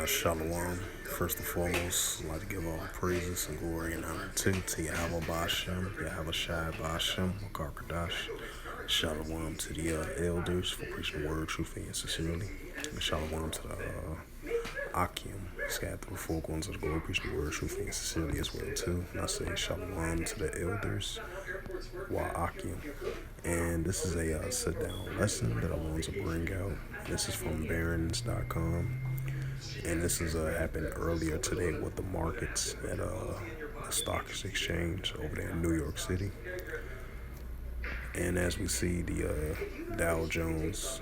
Shalom. First and foremost, I'd like to give all praises and glory and honor to Yahweh Bashem, Yahweh Shai Bashem, Makar Kadash. Shalom to the elders for preaching the word truthfully and sincerely. And shalom to the Akim, scattered through the four corners of the globe, preaching the word truthfully and sincerely as well too. And I say shalom to the elders, Wa Akim. And this is a sit-down lesson that I want to bring out. This is from Barron's.com. And this is happened earlier today with the markets at the stock exchange over there in New York City. And as we see, the Dow Jones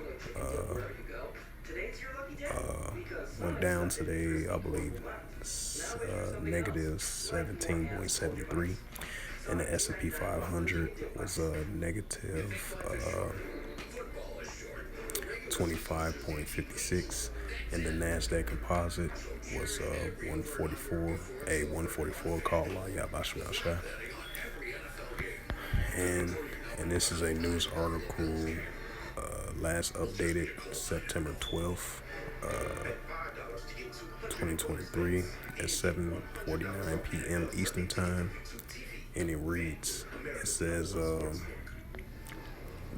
went down today, I believe, negative 17.73, and the S&P 500 was negative 25.56, and the Nasdaq Composite was 144 call Yabashua. And this is a news article last updated September 12th, 2023 at 7:49 p.m. Eastern Time, and it reads, it says,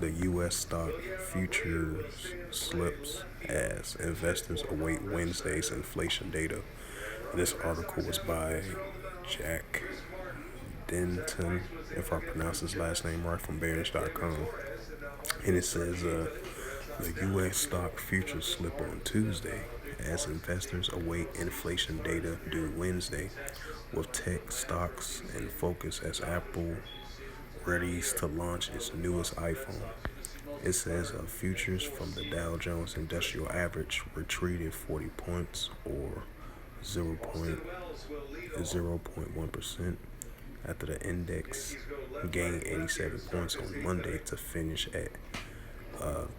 the U.S. stock futures slips as investors await Wednesday's inflation data. And this article was by Jack Denton, if I pronounce his last name right, from Barron's.com. And it says the U.S. stock futures slip on Tuesday as investors await inflation data due Wednesday, with tech stocks in focus as Apple readies to launch its newest iPhone. It says futures from the Dow Jones Industrial Average retreated 40 points, or 0.1%, after the index gained 87 points on Monday to finish at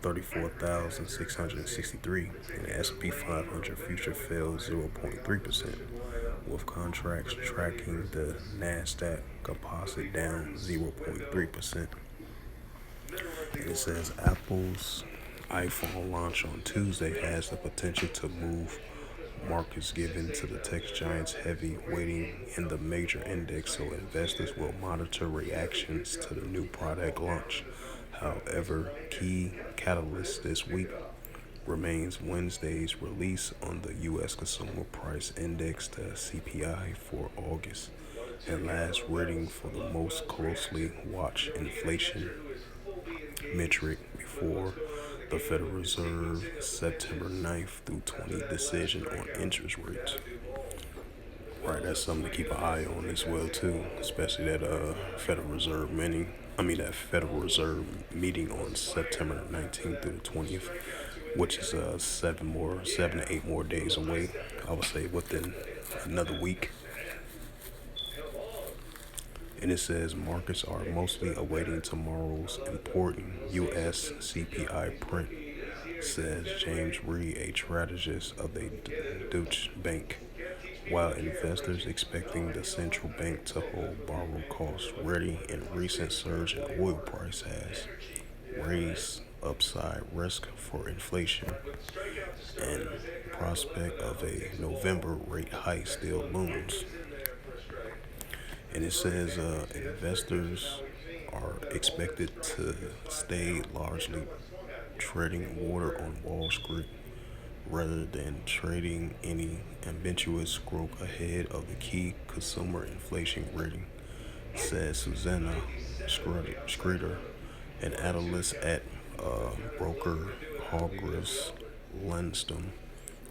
34,663, and the S&P 500 future fell 0.3%, with contracts tracking the Nasdaq Composite down 0.3%. And it says Apple's iPhone launch on Tuesday has the potential to move markets given to the tech giant's heavy weighting in the major index, so investors will monitor reactions to the new product launch. However, key catalyst this week remains Wednesday's release on the U.S. Consumer Price Index, the CPI, for August, and last reading for the most closely watched inflation metric before the Federal Reserve September 9th through 20th decision on interest rates. Right, that's something to keep an eye on as well too, especially that Federal Reserve meeting on September 19th through the 20th, which is 7 to 8 more days away. I would say within another week. And it says markets are mostly awaiting tomorrow's important U.S. CPI print, says James Reed, a strategist of the Deutsche Bank, while investors expecting the central bank to hold borrow costs ready. And recent surge in oil price has raised upside risk for inflation, and prospect of a November rate hike still looms. And it says investors are expected to stay largely treading water on Wall Street rather than trading any ambiguous growth ahead of the key consumer inflation reading, says Susanna Schroeder, an analyst at broker Hargreaves Lansdown.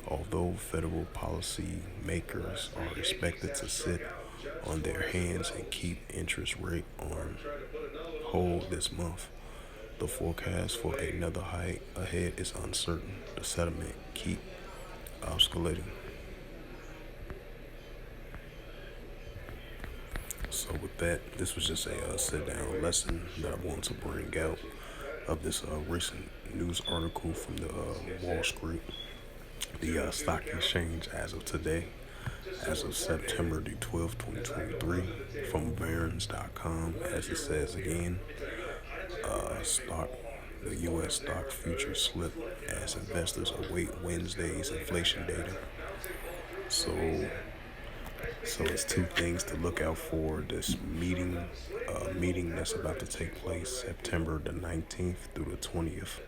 Although federal policy makers are expected to sit on their hands and keep interest rate on hold this month, the forecast for another hike ahead is uncertain. The sentiment keep oscillating. So with that, this was just a sit-down lesson that I wanted to bring out of this recent news article from the Wall Street, the stock exchange as of today, as of September the 12th, 2023, from Barron's.com. As it says again, the U.S. stock futures slip as investors await Wednesday's inflation data. So, so it's two things to look out for. This meeting that's about to take place September the 19th through the 20th,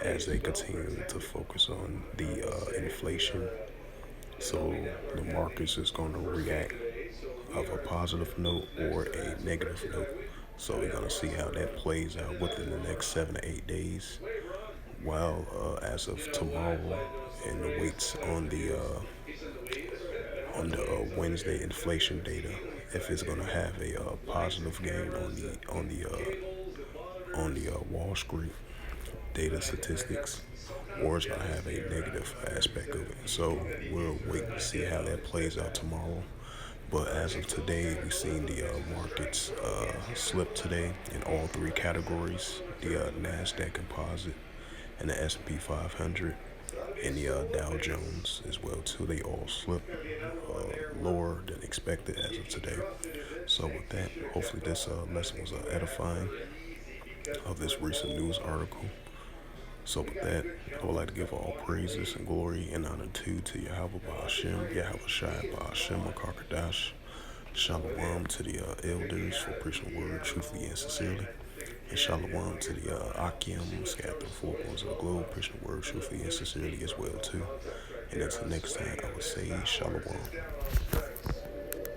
as they continue to focus on the inflation. So the markets is going to react of a positive note or a negative note. So we're gonna see how that plays out within the next 7 to 8 days. While as of tomorrow, and the weights on the Wednesday inflation data, if it's gonna have a positive gain on the Wall Street data statistics, or it's gonna have a negative aspect of it. So we'll wait and see how that plays out tomorrow. But as of today, we've seen the markets slip today in all three categories: the Nasdaq Composite and the S&P 500 and the Dow Jones as well too. They all slipped lower than expected as of today. So with that, hopefully this lesson was edifying of this recent news article. So with that, I would like to give all praises and glory and honor to Yahweh Ba'ashem, Yahweh Shai Ba'ashem Akarkadash. Shalom to the elders for preaching the word truthfully and sincerely. And shalom to the Akim scattered through four corners of the globe, preaching the word truthfully and sincerely as well too. And until next time, I would say shalom.